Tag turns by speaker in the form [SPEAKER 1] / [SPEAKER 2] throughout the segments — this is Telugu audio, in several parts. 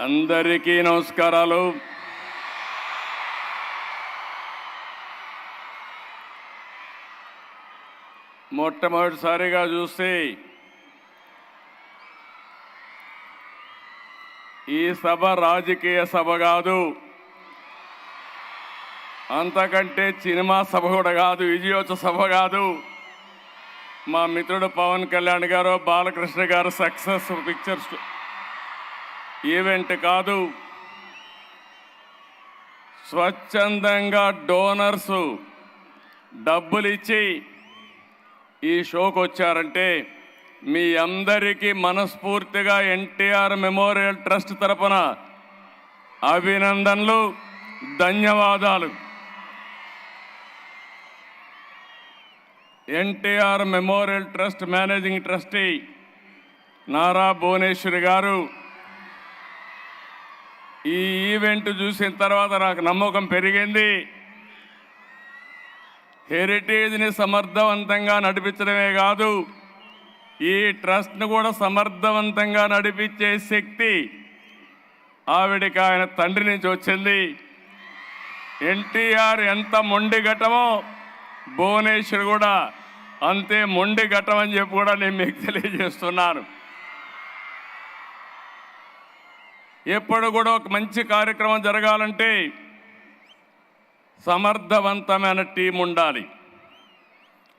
[SPEAKER 1] అందరికీ నమస్కారాలు. మొట్టమొదటిసారిగా చూస్తే ఈ సభ రాజకీయ సభ కాదు, అంతకంటే సినిమా సభ కూడా కాదు, విజయోత్సవ సభ కాదు. మా మిత్రుడు పవన్ కళ్యాణ్ గారు, బాలకృష్ణ గారు సక్సెస్ పిక్చర్స్ ఈవెంట్ కాదు. స్వచ్ఛందంగా డోనర్స్ డబ్బులు ఇచ్చి ఈ షోకు వచ్చారంటే మీ అందరికీ మనస్ఫూర్తిగా ఎన్టీఆర్ మెమోరియల్ ట్రస్ట్ తరపున అభినందనలు, ధన్యవాదాలు. NTR memorial trust managing trustee Nara Bhuvaneswari గారు ఈ ఈవెంట్ చూసిన తర్వాత నాకు నమ్మకం పెరిగింది. హెరిటేజ్ని సమర్థవంతంగా నడిపించడమే కాదు, ఈ ట్రస్ట్ను కూడా సమర్థవంతంగా నడిపించే శక్తి ఆవిడికి ఆయన తండ్రి నుంచి వచ్చింది. ఎన్టీఆర్ ఎంత మొండి ఘటమో భువనేశ్వర్ కూడా అంతే మొండి ఘటం అని చెప్పి కూడా నేను మీకు తెలియజేస్తున్నాను. ఎప్పుడు కూడా ఒక మంచి కార్యక్రమం జరగాలంటే సమర్థవంతమైన టీం ఉండాలి.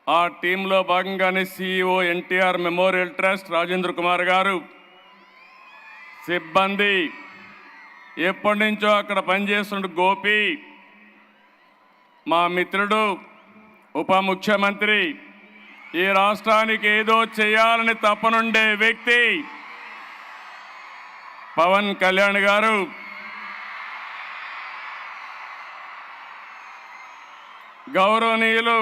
[SPEAKER 1] ఆ టీంలో భాగంగానే CEO NTR memorial trust Rajendra Kumar గారు, సిబ్బంది, ఎప్పటి నుంచో అక్కడ పనిచేస్తున్న గోపి, మా మిత్రుడు ఉప ముఖ్యమంత్రి, ఈ రాష్ట్రానికి ఏదో చేయాలని తపనుండే వ్యక్తి పవన్ కళ్యాణ్ గారు, గౌరవనీయులు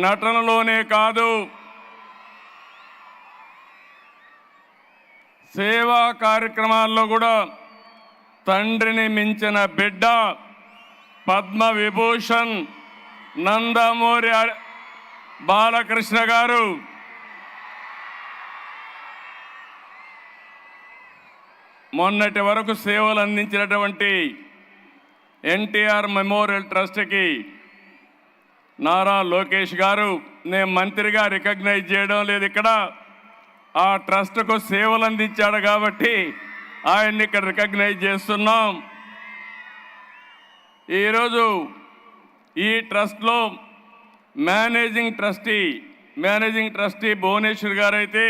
[SPEAKER 1] నటనలోనే కాదు సేవా కార్యక్రమాల్లో కూడా తండ్రిని మించిన బిడ్డ పద్మ విభూషణ్ నందమూరి బాలకృష్ణ గారు, మొన్నటి వరకు సేవలు అందించినటువంటి ఎన్టీఆర్ మెమోరియల్ ట్రస్ట్కి నారా లోకేష్ గారు, నేను మంత్రిగా రికగ్నైజ్ చేయడం లేదు, ఇక్కడ ఆ ట్రస్ట్కు సేవలు అందించాడు కాబట్టి ఆయన్ని ఇక్కడ రికగ్నైజ్ చేస్తున్నాం. ఈరోజు ఈ ట్రస్ట్లో మేనేజింగ్ ట్రస్టీ భువనేశ్వర్ గారు అయితే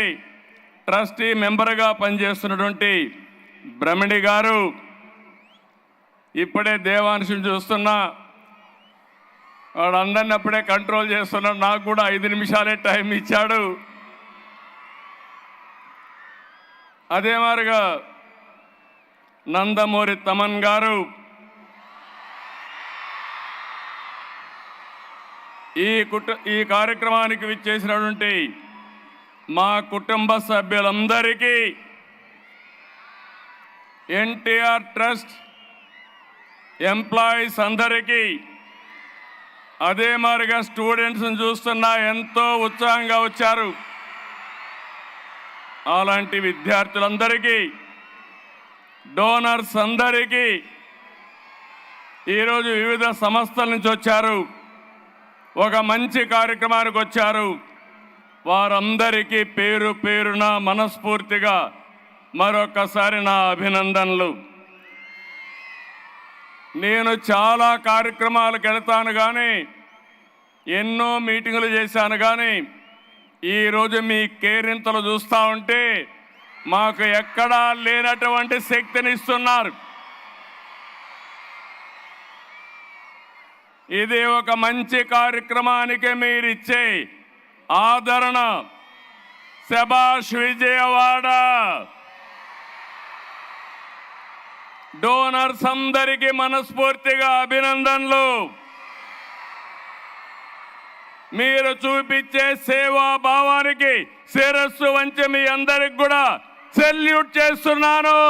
[SPEAKER 1] ట్రస్టీ మెంబర్గా పనిచేస్తున్నటువంటి బ్రహ్మణి గారు, ఇప్పుడే దేవాంశం చూస్తున్నా, వాడందరిని అప్పుడే కంట్రోల్ చేస్తున్నాడు, నాకు కూడా 5 నిమిషాలే టైం ఇచ్చాడు. అదే మాదిరిగా నందమూరి తమన్ గారు, ఈ కార్యక్రమానికి విచ్చేసినటువంటి మా కుటుంబ సభ్యులందరికీ, ఎన్టీఆర్ ట్రస్ట్ ఎంప్లాయీస్ అందరికీ, అదే మాదిరిగా స్టూడెంట్స్ని చూస్తున్నా ఎంతో ఉత్సాహంగా వచ్చారు, అలాంటి విద్యార్థులందరికీ, డోనర్స్ అందరికీ, ఈరోజు వివిధ సంస్థల నుంచి వచ్చారు, ఒక మంచి కార్యక్రమానికి వచ్చారు, వారందరికీ పేరు పేరున మనస్ఫూర్తిగా మరొకసారి నా అభినందనలు. నేను చాలా కార్యక్రమాలకు వెళ్తాను కానీ, ఎన్నో మీటింగులు చేశాను కానీ, ఈరోజు మీ కేరింతలు చూస్తూ ఉంటే మాకు ఎక్కడా లేనటువంటి శక్తిని ఇస్తున్నారు. ఇది ఒక మంచి కార్యక్రమానికి మీరిచ్చే ఆదరణ. శభాష్ విజయవాడ. డోనర్స్ అందరికీ మనస్ఫూర్తిగా అభినందనలు. మీరు చూపించే సేవా భావానికి శిరస్సు వంచి మీ అందరికి కూడా సెల్యూట్ చేస్తున్నాను.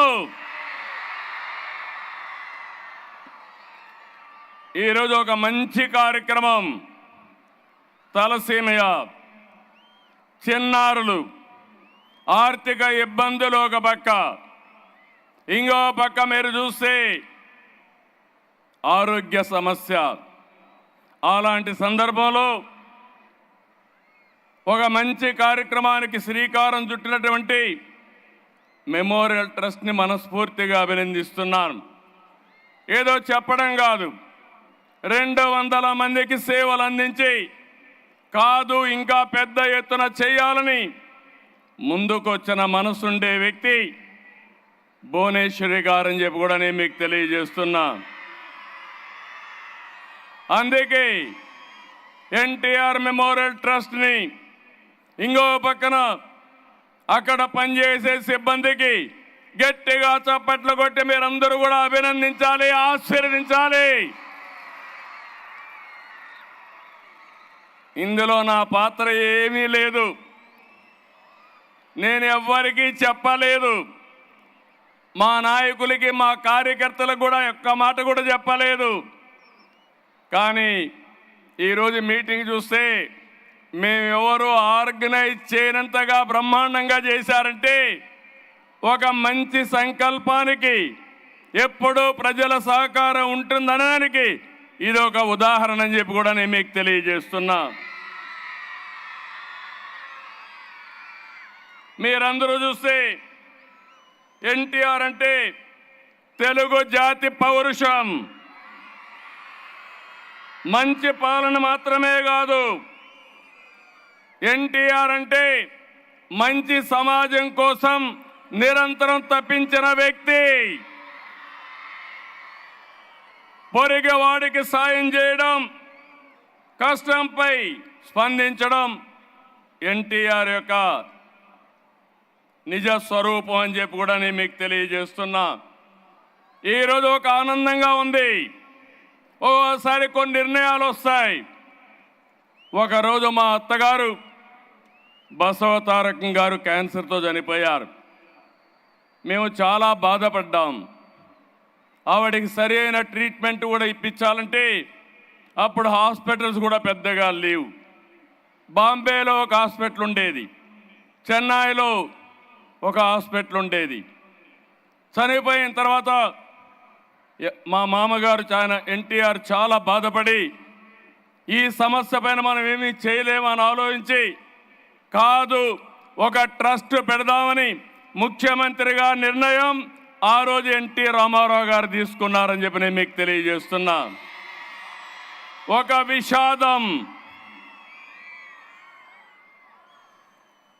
[SPEAKER 1] ఈరోజు ఒక మంచి కార్యక్రమం. తలసీమయ చిన్నారులు ఆర్థిక ఇబ్బందులు ఒక పక్క, ఇంకో పక్క మీరు చూస్తే ఆరోగ్య సమస్య. అలాంటి సందర్భంలో ఒక మంచి కార్యక్రమానికి శ్రీకారం చుట్టినటువంటి మెమోరియల్ ట్రస్ట్ని మనస్ఫూర్తిగా అభినందిస్తున్నాను. ఏదో చెప్పడం కాదు, 200 మందికి సేవలు అందించి కాదు ఇంకా పెద్ద ఎత్తున చేయాలని ముందుకొచ్చిన మనసుండే వ్యక్తి భువనేశ్వరి గారని చెప్పి కూడా నేను మీకు తెలియజేస్తున్నా. అందుకే ఎన్టీఆర్ మెమోరియల్ ట్రస్ట్ని ఇంకో పక్కన అక్కడ పనిచేసే సిబ్బందికి గట్టిగా చప్పట్లు కొట్టి మీరందరూ కూడా అభినందించాలి, ఆశీర్వదించాలి. ఇందులో నా పాత్ర ఏమీ లేదు, నేను ఎవ్వరికీ చెప్పలేదు. మా నాయకులకి మా కార్యకర్తలకు కూడా ఒక్క మాట కూడా చెప్పలేదు. కానీ ఈరోజు మీటింగ్ చూస్తే మేమెవరు ఆర్గనైజ్ చేయనంతగా బ్రహ్మాండంగా చేశారంటే ఒక మంచి సంకల్పానికి ఎప్పుడూ ప్రజల సహకారం ఉంటుందనడానికి ఇది ఒక ఉదాహరణ అని చెప్పి కూడా నేను మీకు తెలియజేస్తున్నా. మీరందరూ చూస్తే ఎన్టీఆర్ అంటే తెలుగు జాతి పౌరుషం, మంచి పాలన మాత్రమే కాదు, ఎన్టీఆర్ అంటే మంచి సమాజం కోసం నిరంతరం తప్పించిన వ్యక్తి. పొరిగవాడికి సాయం చేయడం, కష్టంపై స్పందించడం ఎన్టీఆర్ యొక్క నిజ స్వరూపం అని చెప్పి కూడా నేను మీకు తెలియజేస్తున్నా. ఈరోజు ఒక ఆనందంగా ఉంది. ఓసారి కొన్ని నిర్ణయాలు వస్తాయి. ఒకరోజు మా అత్తగారు బసవతారకం గారు క్యాన్సర్తో చనిపోయారు. మేము చాలా బాధపడ్డాం. ఆవిడికి సరి అయిన ట్రీట్మెంట్ కూడా ఇప్పించాలంటే అప్పుడు హాస్పిటల్స్ కూడా పెద్దగా లేవు. బాంబేలో ఒక హాస్పిటల్ ఉండేది, చెన్నైలో ఒక హాస్పిటల్ ఉండేది. చనిపోయిన తర్వాత మా మామగారు ఎన్టీఆర్ చాలా బాధపడి ఈ సమస్య పైన మనం ఏమీ చేయలేమని ఆలోచించి కాదు ఒక ట్రస్ట్ పెడదామని ముఖ్యమంత్రిగా నిర్ణయం ఆ రోజు ఎన్టీ రామారావు గారు తీసుకున్నారని చెప్పి నేను మీకు తెలియజేస్తున్నా. ఒక విషాదం,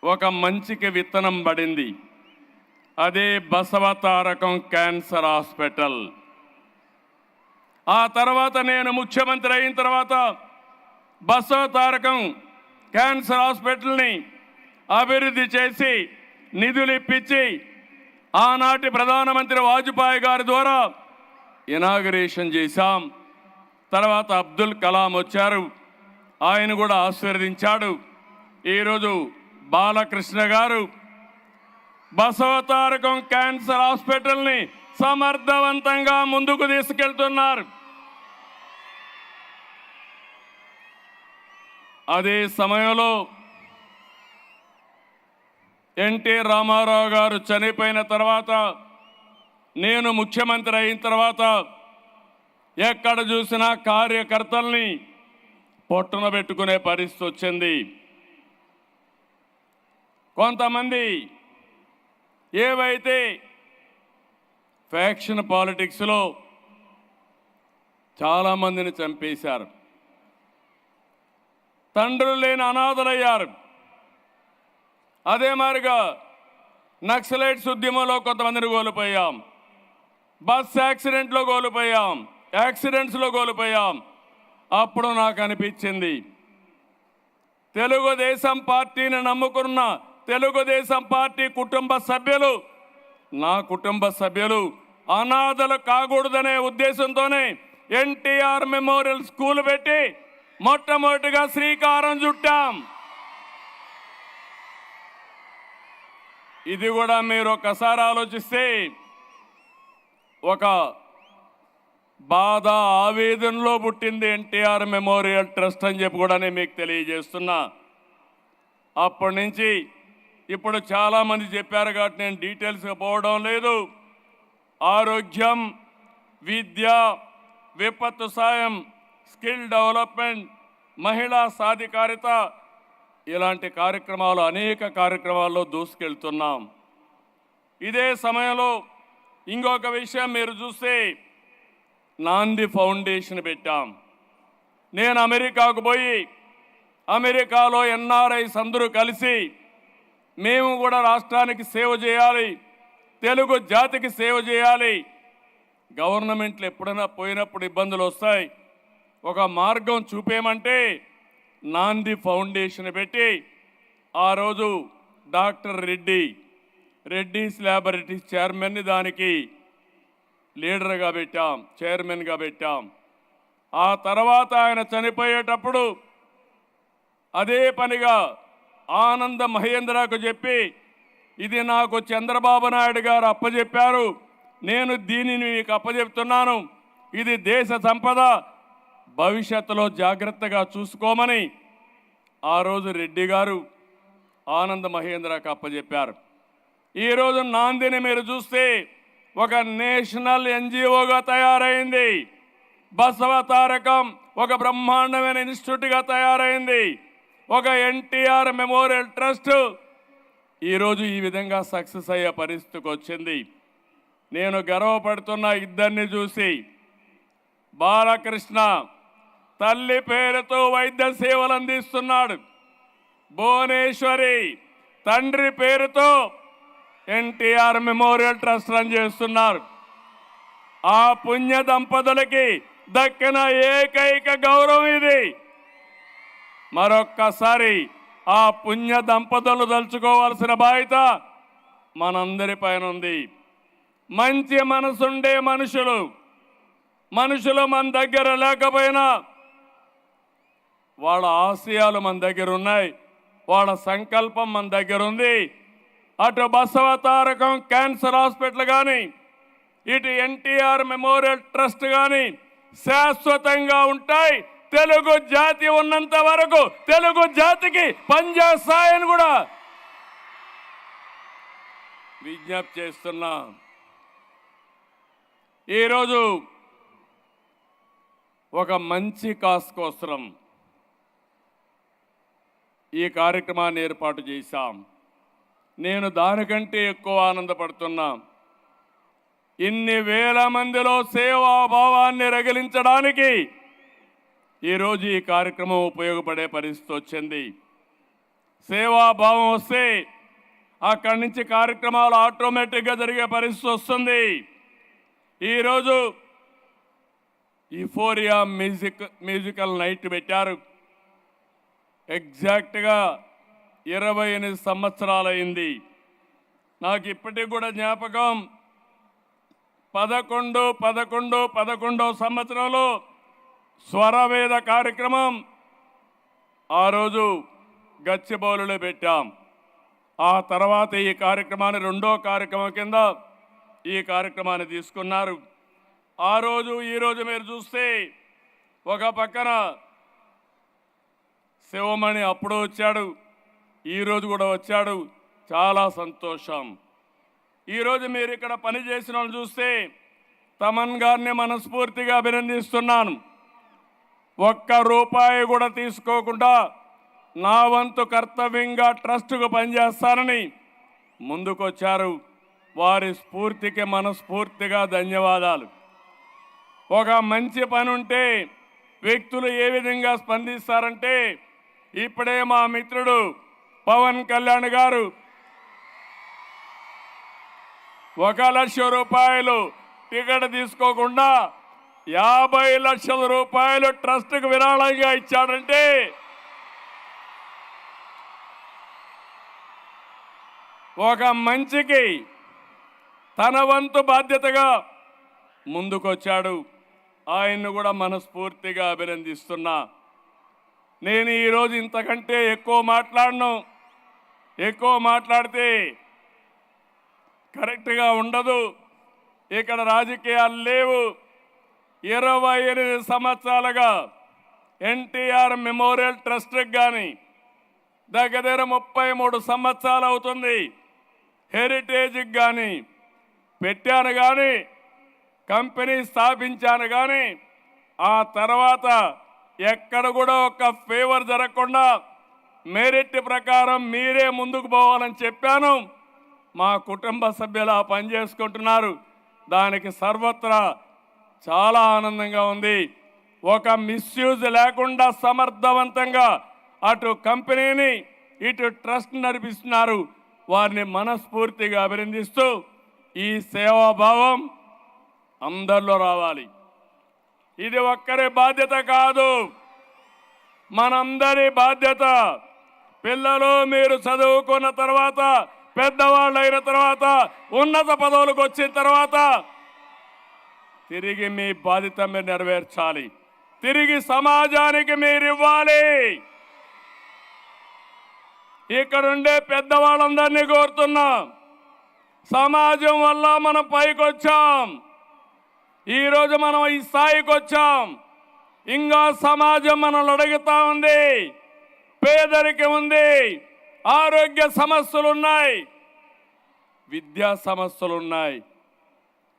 [SPEAKER 1] ఒక మంచికి విత్తనం పడింది. అదే బసవతారకం క్యాన్సర్ హాస్పిటల్. ఆ తర్వాత నేను ముఖ్యమంత్రి అయిన తర్వాత బసవతారకం క్యాన్సర్ హాస్పిటల్ని అభివృద్ధి చేసి నిధులు ఇప్పించి ఆనాటి ప్రధానమంత్రి వాజ్పేయి గారి ద్వారా ఇనాగరేషన్ చేశాం. తర్వాత అబ్దుల్ కలాం వచ్చారు, ఆయన కూడా ఆశీర్వదించాడు. ఈరోజు బాలకృష్ణ గారు బసవతారకం క్యాన్సర్ హాస్పిటల్ని సమర్థవంతంగా ముందుకు తీసుకెళ్తున్నారు. అదే సమయంలో ఎన్టీ రామారావు గారు చనిపోయిన తర్వాత నేను ముఖ్యమంత్రి అయిన తర్వాత ఎక్కడ చూసినా కార్యకర్తల్ని పొట్టున పెట్టుకునే పరిస్థితి వచ్చింది. కొంతమంది ఏవైతే ఫ్యాక్షన్ పాలిటిక్స్లో చాలామందిని చంపేశారు, తండ్రులు లేని అనాథలయ్యారు. అదే మాదిరిగా నక్సలైట్స్ ఉద్యమంలో కొంతమందిని కోల్పోయాం, బస్ యాక్సిడెంట్లో కోల్పోయాం, యాక్సిడెంట్స్లో కోల్పోయాం. అప్పుడు నాకు అనిపించింది తెలుగుదేశం పార్టీని నమ్ముకున్న తెలుగుదేశం పార్టీ కుటుంబ సభ్యులు, నా కుటుంబ సభ్యులు అనాథలు కాకూడదనే ఉద్దేశంతోనే ఎన్టీఆర్ మెమోరియల్ స్కూల్ పెట్టి మొట్టమొదటిగా శ్రీకారం చుట్టాం. ఇది కూడా మీరు ఒకసారి ఆలోచిస్తే ఒక బాధ ఆవేదనలో పుట్టింది ఎన్టీఆర్ మెమోరియల్ ట్రస్ట్ అని చెప్పి కూడా నేను మీకు తెలియజేస్తున్నా. అప్పటి నుంచి ఇప్పుడు చాలామంది చెప్పారు కాబట్టి నేను డీటెయిల్స్గా పోవడం లేదు. ఆరోగ్యం, విద్య, విపత్తు సాయం, స్కిల్ డెవలప్మెంట్, మహిళా సాధికారిత ఇలాంటి కార్యక్రమాలు అనేక కార్యక్రమాల్లో దూసుకెళ్తున్నాం. ఇదే సమయంలో ఇంకొక విషయం మీరు చూస్తే నాంది ఫౌండేషన్ పెట్టాం. నేను అమెరికాకు పోయి అమెరికాలో ఎన్ఆర్ఐస్ అందరూ కలిసి మేము కూడా రాష్ట్రానికి సేవ చేయాలి, తెలుగు జాతికి సేవ చేయాలి. గవర్నమెంట్లు ఎప్పుడైనా పోయినప్పుడు ఇబ్బందులు వస్తాయి, ఒక మార్గం చూపేయమంటే నాంది ఫౌండేషన్ పెట్టి ఆ రోజు డాక్టర్ రెడ్డీస్ ల్యాబొరేటరీస్ చైర్మన్ని దానికి లీడర్గా పెట్టాం, చైర్మన్గా పెట్టాం. ఆ తర్వాత ఆయన చనిపోయేటప్పుడు అదే పనిగా ఆనంద మహేంద్రకు చెప్పి ఇది నాకు చంద్రబాబు నాయుడు గారు అప్పచెప్పారు, నేను దీనిని మీకు అప్పచెప్తున్నాను, ఇది దేశ సంపద, భవిష్యత్తులో జాగ్రత్తగా చూసుకోమని ఆ రోజు రెడ్డి గారు ఆనంద మహేంద్రకు అప్పచెప్పారు. ఈరోజు నాందిని మీరు చూస్తే ఒక నేషనల్ ఎన్జిఓగా తయారైంది. బసవ తారకం ఒక బ్రహ్మాండమైన ఇన్స్టిట్యూట్గా తయారైంది. ఒక ఎన్టీఆర్ మెమోరియల్ ట్రస్ట్ ఈరోజు ఈ విధంగా సక్సెస్ అయ్యే పరిస్థితికి వచ్చింది. నేను గర్వపడుతున్న ఇద్దరిని చూసి. బాలకృష్ణ తల్లి పేరుతో వైద్య సేవలు అందిస్తున్నాడు. భువనేశ్వరి తండ్రి పేరుతో ఎన్టీఆర్ మెమోరియల్ ట్రస్ట్ రన్ చేస్తున్నారు. ఆ పుణ్య దంపతులకి దక్కిన ఏకైక గౌరవం ఇది. మరొక్కసారి ఆ పుణ్య దంపతులు తలుచుకోవాల్సిన బాధ్యత మనందరి పైన ఉంది. మంచి మనసుండే మనుషులు మన దగ్గర లేకపోయినా వాళ్ళ ఆశయాలు మన దగ్గర ఉన్నాయి, వాళ్ళ సంకల్పం మన దగ్గర ఉంది. అటు బసవ తారకం క్యాన్సర్ హాస్పిటల్ కానీ, ఇటు ఎన్టీఆర్ మెమోరియల్ ట్రస్ట్ కానీ శాశ్వతంగా ఉంటాయి. తెలుగు జాతి ఉన్నంత వరకు తెలుగు జాతికి పనిచేస్తాయని కూడా విజ్ఞప్తి చేస్తున్నా. ఈరోజు ఒక మంచి కాస్ కోసం ఈ కార్యక్రమాన్ని ఏర్పాటు చేశాం. నేను దానికంటే ఎక్కువ ఆనందపడుతున్నా. ఇన్ని వేల మందిలో సేవాభావాన్ని రగిలించడానికి ఈరోజు ఈ కార్యక్రమం ఉపయోగపడే పరిస్థితి వచ్చింది. సేవాభావం వస్తే అక్కడి నుంచి కార్యక్రమాలు ఆటోమేటిక్గా జరిగే పరిస్థితి వస్తుంది. ఈరోజు యూఫోరియా మ్యూజికల్ నైట్ పెట్టారు. ఎగ్జాక్ట్గా 28 సంవత్సరాలైంది. నాకు ఇప్పటికి కూడా జ్ఞాపకం. 11 సంవత్సరంలో స్వరవేద కార్యక్రమం ఆ రోజు గచ్చిబౌలిలో పెట్టాం. ఆ తర్వాత ఈ కార్యక్రమాన్ని రెండో కార్యక్రమం కింద ఈ కార్యక్రమాన్ని తీసుకున్నారు. ఆ రోజు ఈరోజు మీరు చూస్తే ఒక పక్కన శివమణి అప్పుడు వచ్చాడు, ఈరోజు కూడా వచ్చాడు. చాలా సంతోషం. ఈరోజు మీరు ఇక్కడ పనిచేసిన వాళ్ళు చూస్తే తమన్ గారిని మనస్ఫూర్తిగా అభినందిస్తున్నాను. ఒక్క రూపాయి కూడా తీసుకోకుండా నా వంతు కర్తవ్యంగా ట్రస్టుకు పనిచేస్తానని ముందుకొచ్చారు. వారి స్ఫూర్తికి మనస్ఫూర్తిగా ధన్యవాదాలు. ఒక మంచి పని ఉంటే వ్యక్తులు ఏ విధంగా స్పందిస్తారంటే, ఇప్పుడే మా మిత్రుడు పవన్ కళ్యాణ్ గారు 1 లక్ష రూపాయలు టికెట్ తీసుకోకుండా 50 లక్షల రూపాయలు ట్రస్ట్కు విరాళంగా ఇచ్చాడంటే ఒక మంచికి తన వంతు బాధ్యతగా ముందుకొచ్చాడు. ఆయన్ను కూడా మనస్ఫూర్తిగా అభినందిస్తున్నా. నేను ఈరోజు ఇంతకంటే ఎక్కువ మాట్లాడను. ఎక్కువ మాట్లాడితే కరెక్ట్గా ఉండదు. ఇక్కడ రాజకీయాలు లేవు. 28 సంవత్సరాలుగా ఎన్టీఆర్ మెమోరియల్ ట్రస్ట్కి కానీ దగ్గర 33 సంవత్సరాలు అవుతుంది. హెరిటేజ్కి కానీ పెట్టాను కానీ, కంపెనీ స్థాపించాను కానీ, ఆ తర్వాత ఎక్కడ కూడా ఒక ఫేవర్ జరగకుండా మెరిట్ ప్రకారం మీరే ముందుకు పోవాలని చెప్పాను. మా కుటుంబ సభ్యులు ఆ పని చేసుకుంటున్నారు. దానికి సర్వత్రా చాలా ఆనందంగా ఉంది. ఒక మిస్యూజ్ లేకుండా సమర్థవంతంగా అటు కంపెనీని ఇటు ట్రస్ట్ నడిపిస్తున్నారు. వారిని మనస్ఫూర్తిగా అభినందిస్తూ ఈ సేవాభావం అందరిలో రావాలి. ఇది ఒక్కరి బాధ్యత కాదు, మనందరి బాధ్యత. పిల్లలు మీరు చదువుకున్న తర్వాత, పెద్దవాళ్ళు అయిన తర్వాత, ఉన్నత పదవులకు వచ్చిన తర్వాత తిరిగి మీ బాధ్యత మీరు నెరవేర్చాలి. తిరిగి సమాజానికి మీరు ఇవ్వాలి. ఇక్కడుండే పెద్దవాళ్ళందరినీ కోరుతున్నా, సమాజం వల్ల మనం పైకి వచ్చాం. ఈరోజు మనం ఈ స్థాయికి వచ్చాం. ఇంకా సమాజం మనల్ని అడుగుతా ఉంది. పేదరికం ఉంది, ఆరోగ్య సమస్యలు ఉన్నాయి, విద్యా సమస్యలు ఉన్నాయి.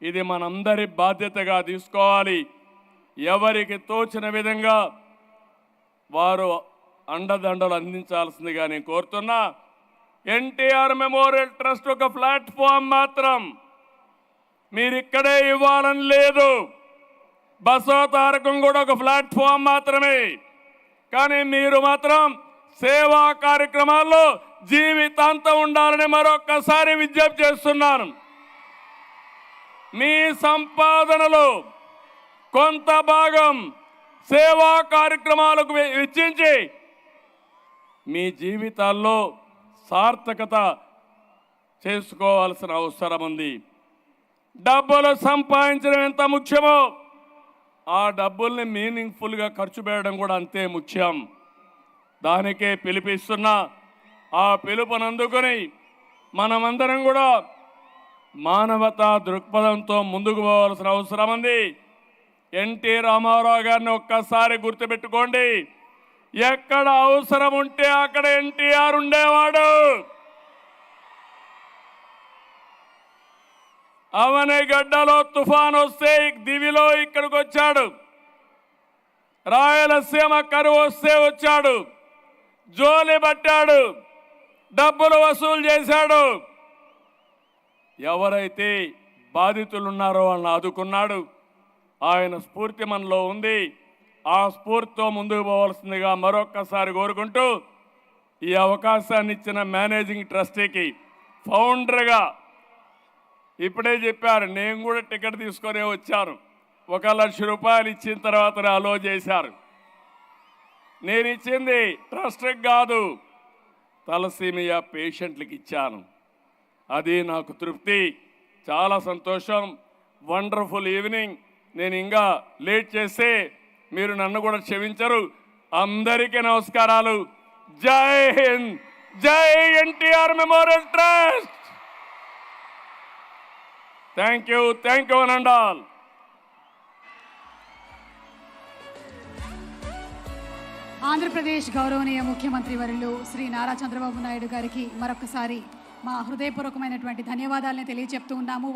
[SPEAKER 1] ఇది మనందరి బాధ్యతగా తీసుకోవాలి. ఎవరికి తోచిన విధంగా వారు అండదండలు అందించాల్సిందిగా నేను కోరుతున్నా. ఎన్టీఆర్ మెమోరియల్ ట్రస్ట్ ఒక ప్లాట్ఫామ్ మాత్రం, మీరు ఇక్కడే ఇవ్వాలని లేదు. బసవ తారకం కూడా ఒక ప్లాట్ఫామ్ మాత్రమే. కానీ మీరు మాత్రం సేవా కార్యక్రమాల్లో జీవితాంతం ఉండాలని మరొక్కసారి విజ్ఞప్తి చేస్తున్నాను. మీ సంపాదనలో కొంత భాగం సేవా కార్యక్రమాలకు వెచ్చించి మీ జీవితాల్లో సార్థకత చేసుకోవాల్సిన అవసరం ఉంది. డబ్బులు సంపాదించడం ఎంత ముఖ్యమో ఆ డబ్బుల్ని మీనింగ్ఫుల్గా ఖర్చు పెట్టడం కూడా అంతే ముఖ్యం. దానికే పిలిపిస్తున్నా. ఆ పిలుపునందుకొని మనమందరం కూడా మానవతా దృక్పథంతో ముందుకు పోవాల్సిన అవసరం ఉంది. ఎన్టీ రామారావు గారిని ఒక్కసారి గుర్తుపెట్టుకోండి. ఎక్కడ అవసరం ఉంటే అక్కడ ఎన్టీఆర్ ఉండేవాడు. అవనిగడ్డలో తుఫాన్ వస్తే దివిలో ఇక్కడికి వచ్చాడు. రాయలసీమ కరువు వస్తే వచ్చాడు. జోలి పట్టాడు, డబ్బులు వసూలు చేశాడు. ఎవరైతే బాధితులు ఉన్నారో వాళ్ళని ఆదుకున్నాడు. ఆయన స్ఫూర్తి మనలో ఉంది. ఆ స్ఫూర్తితో ముందుకు పోవాల్సిందిగా మరొక్కసారి కోరుకుంటూ, ఈ అవకాశాన్ని ఇచ్చిన మేనేజింగ్ ట్రస్టీకి, ఫౌండర్గా ఇప్పుడే చెప్పారు, నేను కూడా టికెట్ తీసుకొని వచ్చాను. 1,00,000 రూపాయలు ఇచ్చిన తర్వాత అలో చేశారు. నేను ఇచ్చింది ట్రస్ట్కి కాదు, తలసీమియా పేషెంట్లకు ఇచ్చాను. అది నాకు తృప్తి. చాలా సంతోషం. Wonderful evening. నేను ఇంకా లేట్ చేస్తే మీరు నన్ను కూడా క్షమించరు. అందరికీ నమస్కారాలు. జై హింద్, జై NTR memorial trust. Thank you one and all.
[SPEAKER 2] Andhra Pradesh గౌరవనీయ ముఖ్యమంత్రి వర్యులు శ్రీ నారా చంద్రబాబు నాయుడు గారికి మరొకసారి మా హృదయపూర్వకమైనటువంటి ధన్యవాదాలను తెలియజెప్తూ ఉన్నాము.